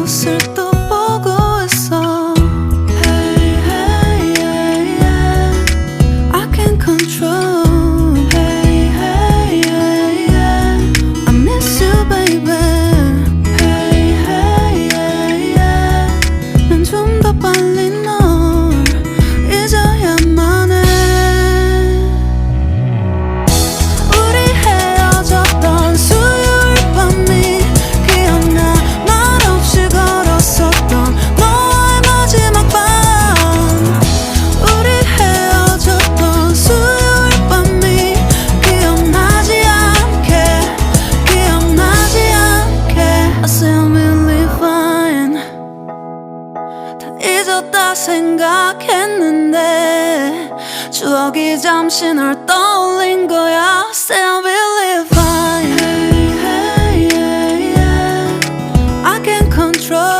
그곳을 또 보고 있어. Hey, hey, yeah, yeah. I can't control. Hey, hey, yeah, yeah. I miss you, baby. Hey, hey, yeah, yeah. 난 좀 더 빨리 널 잊어야만 해. 우리 헤어졌던 수요일 밤이 기억나. 말없이 걸었었던 너와의 마지막 밤. 우리 헤어졌던 수요일 밤이 기억나지 않게, 기억나지 않게. I still believe fine. 다 잊었다 생각했는데 추억이 잠시 널 떠올린 거야. Still believe fine. Hey, hey, yeah, yeah. I can't control.